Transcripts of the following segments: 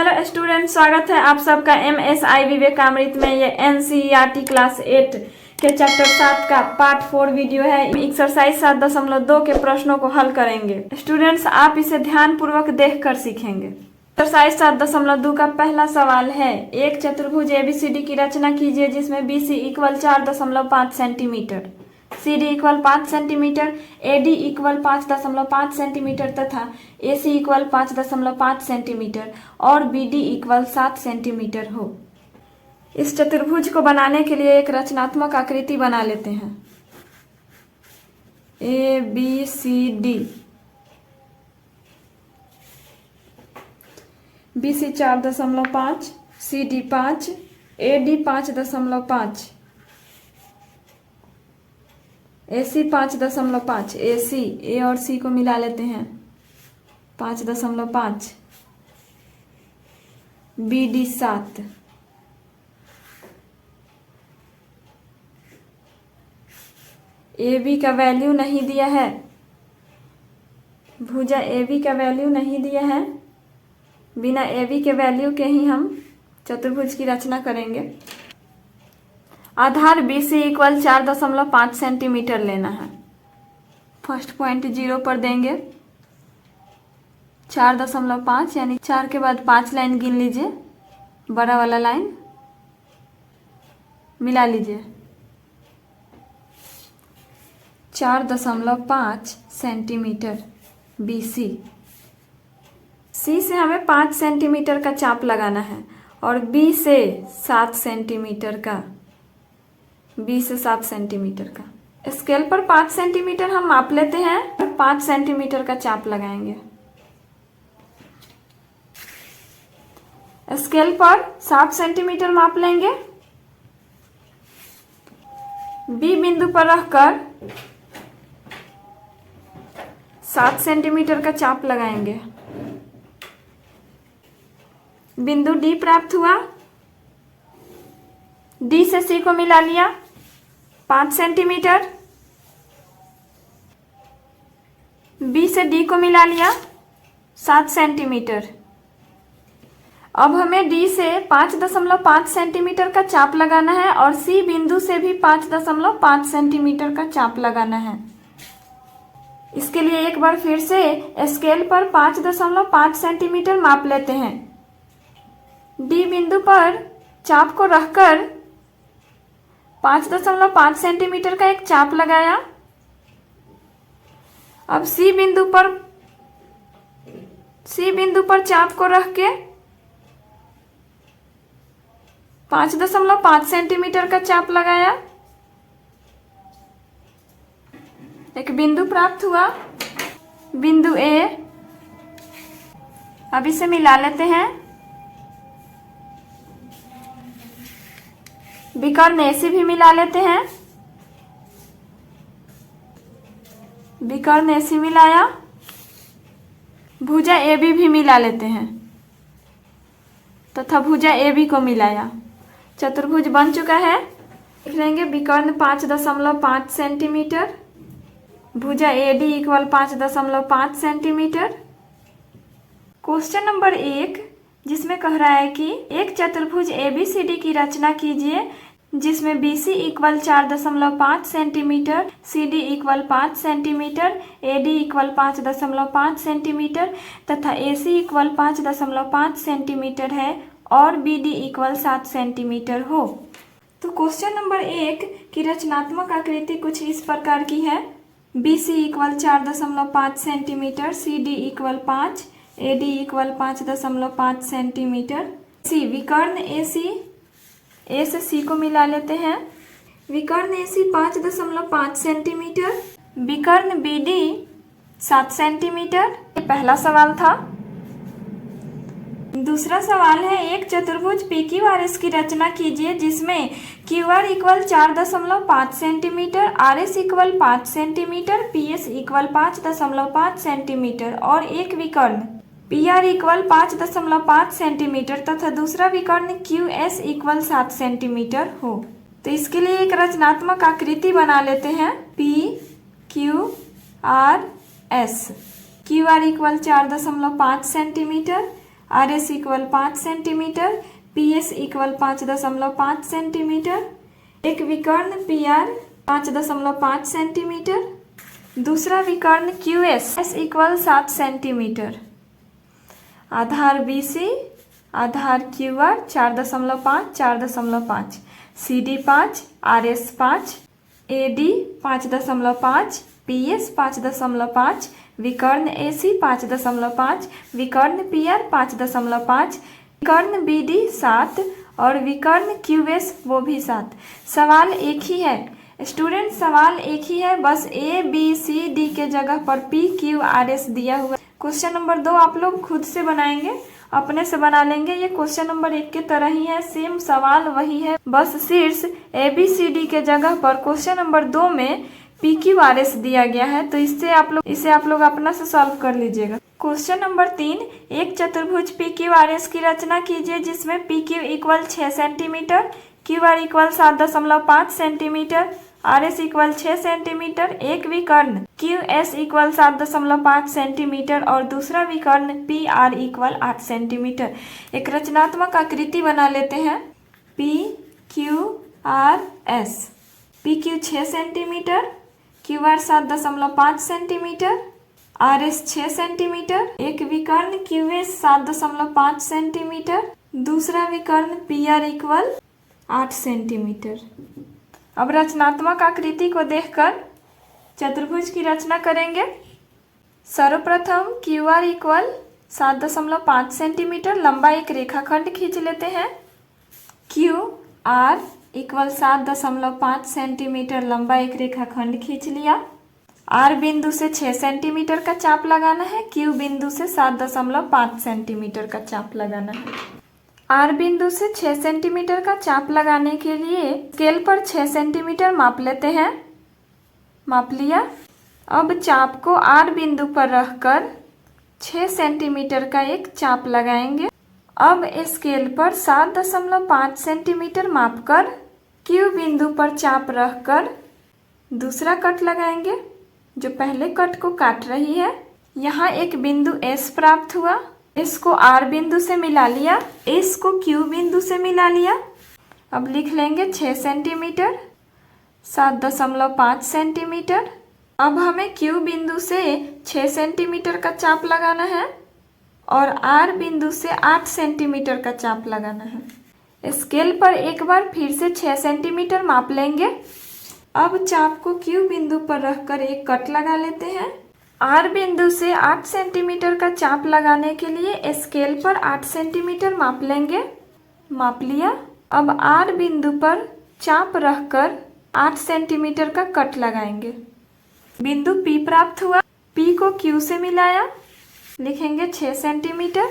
Hello student, स्वागत है आप सबका MSI विवेकामृत में। ये NCERT क्लास 8 के चैप्टर 7 का पार्ट 4 वीडियो है। एक्सरसाइज 7.2 के प्रश्नों को हल करेंगे। स्टूडेंट्स, आप इसे ध्यान पूर्वक देख कर सीखेंगे। एक्सरसाइज 7.2 का पहला सवाल है, एक चतुर्भुज ABCD की रचना कीजिए जिसमें BC equal 4.5 centimetre, CD equal 5 centimetre, AD equal 5.5 centimetre तथा AC इक्वल 5.5 सेंटीमीटर और BD इक्वल 7 सेंटीमीटर हो। इस चतुर्भुज को बनाने के लिए एक रचनात्मक आकृति बना लेते हैं। ABCD, BC 4.5, CD 5, AD 5.5, AC 5.5, AC A और C को मिला लेते हैं 5.5, BD 7, AB का वैल्यू नहीं दिया है, भुजा AB का वैल्यू नहीं दिया है। बिना AB के वैल्यू के ही हम चतुर्भुज की रचना करेंगे। आधार BC इक्वल 4.5 सेंटीमीटर लेना है। फर्स्ट पॉइंट 0 पर देंगे 4.5, यानी 4 के बाद 5 लाइन गिन लीजिए, बड़ा वाला लाइन मिला लीजिए। 4.5 सेंटीमीटर BC। C से हमें 5 सेंटीमीटर का चाप लगाना है और B से 7 सेंटीमीटर का, B से 7 सेंटीमीटर का। स्केल पर 5 सेंटीमीटर हम माप लेते हैं और 5 सेंटीमीटर का चाप लगाएंगे। स्केल पर 7 सेंटीमीटर माप लेंगे। B बिंदु पर रखकर 7 सेंटीमीटर का चाप लगाएंगे। बिंदु D प्राप्त हुआ। D से C को मिला लिया 5 सेंटीमीटर, B से D को मिला लिया 7 सेंटीमीटर। अब हमें D से 5.5 सेंटीमीटर का चाप लगाना है और C बिंदु से भी 5.5 सेंटीमीटर का चाप लगाना है। इसके लिए एक बार फिर से स्केल पर 5.5 सेंटीमीटर माप लेते हैं। D बिंदु पर चाप को रखकर 5.5 सेंटीमीटर का एक चाप लगाया। अब C बिंदु पर चाप को रख के 5.5 सेंटीमीटर का चाप लगाया। एक बिंदु प्राप्त हुआ, बिंदु A। अब इसे मिला लेते हैं। विकर्ण AC भी मिला लेते हैं। विकर्ण AC मिलाया, भुजा AB भी मिला लेते हैं तथा भुजा AB को मिलाया। चतुर्भुज बन चुका है। लिख लेंगे विकर्ण 5.5 सेंटीमीटर, भुजा AD equal 5.5 centimetre. Question number 1, जिसमें कह रहा है कि एक चतुर्भुज ABCD की रचना कीजिए जिसमें BC equal 4.5 centimetre, CD equal 5 centimetre, AD equal 5.5 centimetre तथा AC इक्वल 5.5 सेंटीमीटर है और BD इक्वल 7 सेंटीमीटर हो। तो क्वेश्चन नंबर 1 की रचनात्मक आकृति कुछ इस प्रकार की है। BC equal 4.5 centimetre, CD equal 5, AD equal 5.5 centimetre. C विकर्ण AC, A से C को मिला लेते हैं। विकर्ण AC 5.5 सेंटीमीटर, विकर्ण BD 7 सेंटीमीटर। ये पहला सवाल था। दूसरा सवाल है, एक चतुर्भुज PQRS की रचना कीजिए जिसमें QR equal 4.5 centimetre, RS equal 5 centimetre, PS equal 5.5 centimetre और एक विकर्ण PR इक्वल 5.5 सेंटीमीटर तथा दूसरा विकर्ण QS इक्वल 7 सेंटीमीटर हो। तो इसके लिए एक रचनात्मक आकृति बना लेते हैं। PQRS। QR equal 4.5 centimetre, R S equal 5 centimetre, P S equal 5.5 centimetre. एक विकर्ण पी आर 5.5 सेंटीमीटर, दूसरा विकर्ण क्यू एस इक्वल 7 सेंटीमीटर। आधार बी सी, आधार Q R 4.5 4.5, C D 5, R S 5, A D 5.5, P S 5.5, विकर्ण ए सी 5.5, विकर्ण P R 5.5, विकर्ण B D 7 और विकर्ण क्यू एस वो भी 7। सवाल एक ही है स्टूडेंट, सवाल एक ही है, बस ए बी सी डी के जगह पर पी क्यू आर एस दिया हुआ। क्वेश्चन नंबर 2 आप लोग खुद से बनाएंगे, अपने से बना लेंगे। ये क्वेश्चन नंबर 1 के तरह ही है, सेम सवाल वही है, बस शीर्ष ए बी सी डी के जगह पर क्वेश्चन नंबर 2 में पी क्यू आर एस दिया गया है। तो इसे आप लोग अपना से सॉल्व कर लीजिएगा। क्वेश्चन नंबर 3, एक चतुर्भुज पी क्यू आर एस की रचना कीजिए जिसमें P Q equal 6 centimetre, Q R equal 7.5 centimetre, R S equal 6 centimetre. एक विकर्ण क्यू एस इक्वल 7.5 सेंटीमीटर और दूसरा विकर्ण पी आर इक्वल 8 सेंटीमीटर। एक रचनात्मक आकृति बना लेते हैं। P Q R S, P Q 6 centimetre, Q R 7.5 centimetre, R S 6 centimetre. एक विकर्ण क्यू एस 7.5 सेंटीमीटर, दूसरा विकर्ण पी आर इक्वल 8 सेंटीमीटर। अब रचनात्मक आकृति को देखकर चतुर्भुज की रचना करेंगे। सर्वप्रथम क्यू आर इक्वल 7.5 सेंटीमीटर लंबा एक रेखाखंड खींच लेते हैं। क्यू आर इक्वल 7.5 सेंटीमीटर लंबा एक रेखाखंड खींच लिया। आर बिंदु से 6 सेंटीमीटर का चाप लगाना है, क्यू बिंदु से 7.5 सेंटीमीटर का चाप लगाना है। आर बिंदु से 6 सेंटीमीटर का चाप लगाने के लिए स्केल पर 6 सेंटीमीटर माप लेते हैं। माप लिया। अब चाप को आर बिंदु पर रखकर 6 सेंटीमीटर का एक चाप लगाएंगे। अब स्केल पर 7.5 सेंटीमीटर मापकर क्यू बिंदु पर चाप रखकर दूसरा कट लगाएंगे जो पहले कट को काट रही है। यहाँ एक बिंदु एस प्राप्त हुआ, इसको आर बिंदु से मिला लिया, इस को क्यू बिंदु से मिला लिया। अब लिख लेंगे 6 सेंटीमीटर, 7.5 सेंटीमीटर। अब हमें क्यू बिंदु से 6 सेंटीमीटर का चाप लगाना है और आर बिंदु से 8 सेंटीमीटर का चाप लगाना है। स्केल पर एक बार फिर से 6 सेंटीमीटर माप लेंगे। अब चाप को क्यू बिंदु पर रखकर एक कट लगा लेते हैं। आर बिंदु से 8 सेंटीमीटर का चाप लगाने के लिए स्केल पर 8 सेंटीमीटर माप लेंगे। माप लिया। अब आर बिंदु पर चाप रखकर 8 सेंटीमीटर का कट लगाएंगे। बिंदु P प्राप्त हुआ। P को Q से मिलाया, लिखेंगे 6 सेंटीमीटर।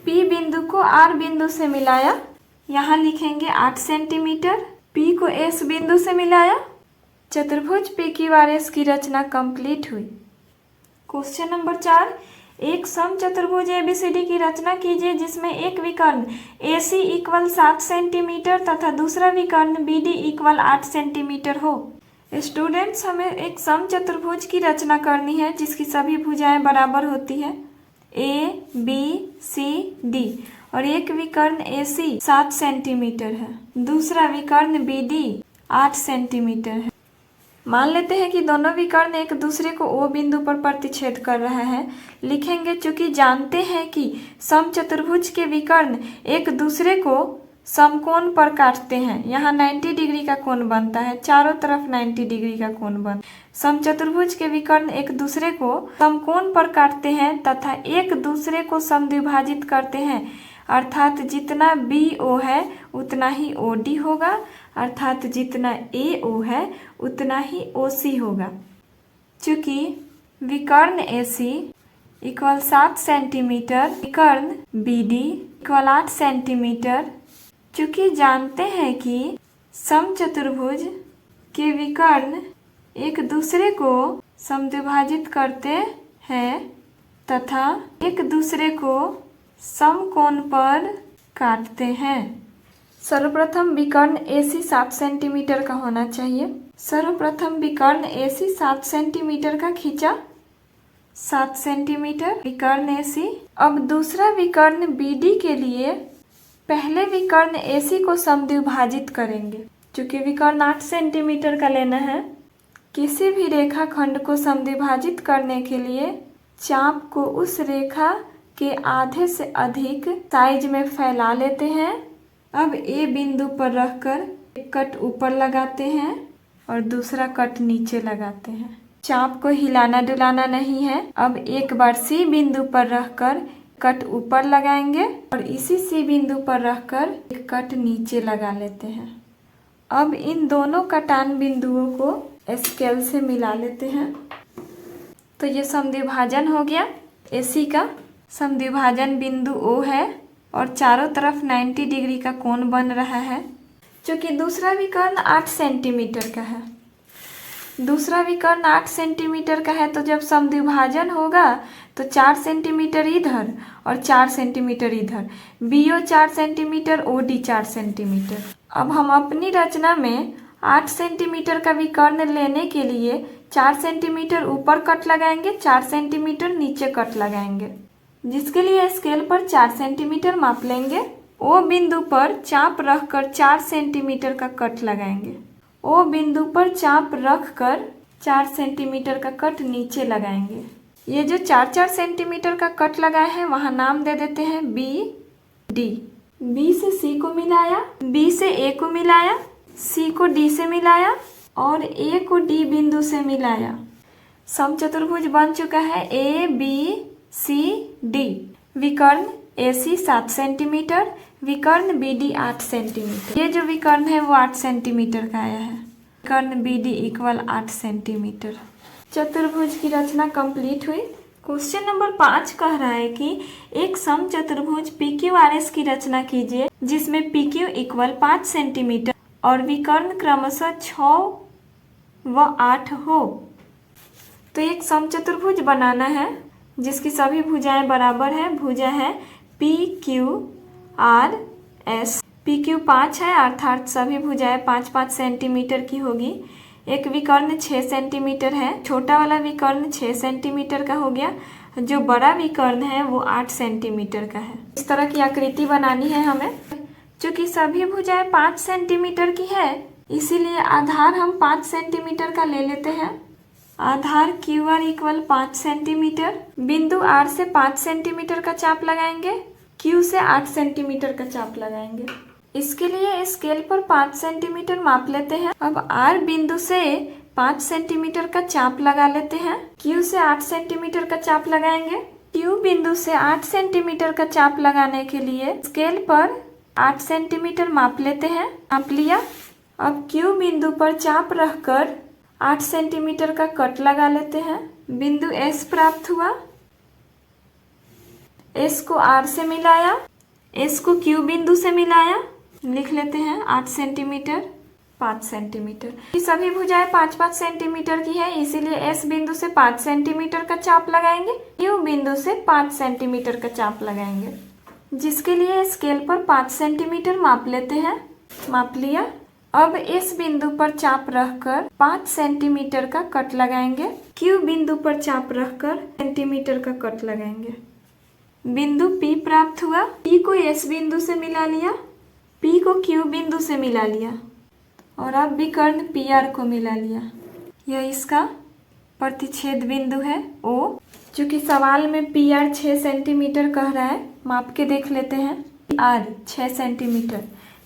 P बिंदु को R बिंदु से मिलाया, यहाँ लिखेंगे 8 सेंटीमीटर। P को S बिंदु से मिलाया। चतुर्भुज PQRS की रचना कंप्लीट हुई। क्वेश्चन नंबर 4, एक समचतुर्भुज ABCD की रचना कीजिए जिसमें एक विकर्ण AC इक्वल 7 सेंटीमीटर तथा दूसरा विकर्ण BD इक्वल 8 सेंटीमीटर हो। स्टूडेंट्स, हमें एक समचतुर्भुज की रचना करनी है जिसकी सभी भुजाएं बराबर होती है, ABCD, और एक विकर्ण AC 7 सेंटीमीटर है, दूसरा विकर्ण BD 8 सेंटीमीटर है। मान लेते हैं कि दोनों विकर्ण एक दूसरे को O बिंदु पर प्रतिच्छेद कर रहा है। लिखेंगे चूंकि जानते हैं कि समचतुर्भुज के विकर्ण एक दूसरे को समकोण पर काटते हैं, यहाँ 90 डिग्री का कोण बनता है, चारों तरफ 90 डिग्री का कोण बन। समचतुर्भुज के विकर्ण एक दूसरे को समकोण पर काटते हैं तथा एक दूसरे को समद्विभाजित करते हैं, अर्थात जितना BO है उतना ही OD होगा, अर्थात जितना AO है उतना ही OC होगा। चूंकि विकर्ण AC इक्वल 7 सेंटीमीटर, विकर्ण BD इक्वल 8 सेंटीमीटर, चूंकि जानते हैं कि समचतुर्भुज के विकर्ण एक दूसरे को समद्विभाजित करते हैं तथा एक दूसरे को समकोण पर काटते हैं। सर्वप्रथम विकर्ण AC 7 सेंटीमीटर का होना चाहिए। सर्वप्रथम विकर्ण AC 7 सेंटीमीटर का खींचा। 7 सेंटीमीटर विकर्ण AC। अब दूसरा विकर्ण BD के लिए पहले विकर्ण AC को समद्विभाजित करेंगे। चूंकि विकर्ण 8 सेंटीमीटर का लेना है, किसी भी रेखाखंड को समद्विभाजित करने के लिए चाप को उस रेखा के आधे से अधिक साइज में फैला लेते हैं। अब A बिंदु पर रखकर एक कट ऊपर लगाते हैं और दूसरा कट नीचे लगाते हैं। चाप को हिलाना डुलाना नहीं है। अब एक बार C बिंदु पर रखकर कट ऊपर लगाएंगे और इसी C बिंदु पर रखकर एक कट नीचे लगा लेते हैं। अब इन दोनों कटान बिंदुओं को स्केल से मिला लेते हैं। तो ये समद्विभाजन हो गया। AC का समद्विभाजन बिंदु O है और चारों तरफ 90 डिग्री का कोण बन रहा है। क्योंकि दूसरा विकर्ण 8 सेंटीमीटर का है, दूसरा विकर्ण 8 सेंटीमीटर का है, तो जब समद्विभाजन होगा तो 4 सेंटीमीटर इधर और 4 सेंटीमीटर इधर, BO 4 सेंटीमीटर, OD 4 सेंटीमीटर। अब हम अपनी रचना में 8 सेंटीमीटर का विकर्ण लेने के लिए 4 सेंटीमीटर ऊपर कट लगाएंगे, 4 सेंटीमीटर नीचे कट लगाएंगे, जिसके लिए स्केल पर 4 सेंटीमीटर माप लेंगे। O बिंदु पर चाप रखकर 4 सेंटीमीटर का कट लगाएंगे। O बिंदु पर चाप रखकर 4 सेंटीमीटर का कट नीचे लगाएंगे। ये जो 4-4 सेंटीमीटर का कट लगाए हैं वहाँ नाम दे देते हैं BD। B से C को मिलाया, B से A को मिलाया, C को D से मिलाया और A को D बिंदु से मिलाया। समचतुर्भुज बन चुका है ABCD। विकर्ण AC 7 सेंटीमीटर, विकर्ण BD 8 सेंटीमीटर। ये जो विकर्ण है वो 8 सेंटीमीटर का आया है। विकर्ण BD इक्वल 8 सेंटीमीटर। चतुर्भुज की रचना कंप्लीट हुई। क्वेश्चन नंबर 5 कह रहा है कि एक समचतुर्भुज PQRS की रचना कीजिए जिसमें PQ इक्वल 5 सेंटीमीटर और विकर्ण क्रमशः 6 व 8 हो। तो एक समचतुर्भुज बनाना है जिसकी सभी भुजाएं बराबर है। भुजा है PQRS। PQ 5 है अर्थात सभी भुजाएं 5-5 सेंटीमीटर की होगी। एक विकर्ण 6 सेंटीमीटर है, छोटा वाला विकर्ण 6 सेंटीमीटर का हो गया, जो बड़ा विकर्ण है वो 8 सेंटीमीटर का है। इस तरह की आकृति बनानी है हमें। चूंकि सभी भुजाएं 5 सेंटीमीटर की है, इसीलिए आधार हम 5 सेंटीमीटर का ले लेते हैं। आधार QR इक्वल 5 सेंटीमीटर। बिंदु R से 5 सेंटीमीटर का चाप लगाएंगे, Q से 8 सेंटीमीटर का चाप लगाएंगे। इसके लिए स्केल पर 5 सेंटीमीटर माप लेते हैं। अब R बिंदु से 5 सेंटीमीटर का चाप लगा लेते हैं, Q से 8 सेंटीमीटर का चाप लगाएंगे। Q बिंदु से 8 सेंटीमीटर का चाप लगाने के लिए स्केल पर 8 सेंटीमीटर माप लेते हैं। माप लिया। अब Q बिंदु पर चाप रखकर 8 सेंटीमीटर का कट लगा लेते हैं। बिंदु S प्राप्त हुआ। S को R से मिलाया, S को Q बिंदु से मिलाया, लिख लेते हैं 8 सेंटीमीटर 5 सेंटीमीटर। ये सभी भुजाएं 5-5 सेंटीमीटर की है, इसीलिए S बिंदु से 5 सेंटीमीटर का चाप लगाएंगे, Q बिंदु से 5 सेंटीमीटर का चाप लगाएंगे, जिसके लिए स्केल पर 5 सेंटीमीटर माप लेते हैं। माप लिया। अब इस बिंदु पर चाप रखकर 5 सेंटीमीटर का कट लगाएंगे, Q बिंदु पर चाप रखकर सेंटीमीटर का कट लगाएंगे। बिंदु P प्राप्त हुआ। P को S बिंदु से मिला लिया, P को Q बिंदु से मिला लिया और अब विकर्ण PR को मिला लिया। यह इसका प्रतिच्छेद बिंदु है O। चूंकि सवाल में PR 6 सेंटीमीटर कह रहा है, माप के देख लेते हैं। PR 6 सेंटीमीटर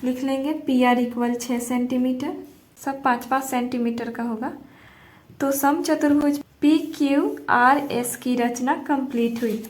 लिख लेंगे, PR इक्वल 6 सेंटीमीटर, सब 5-5 सेंटीमीटर का होगा। तो समचतुर्भुज PQRS की रचना कंप्लीट हुई।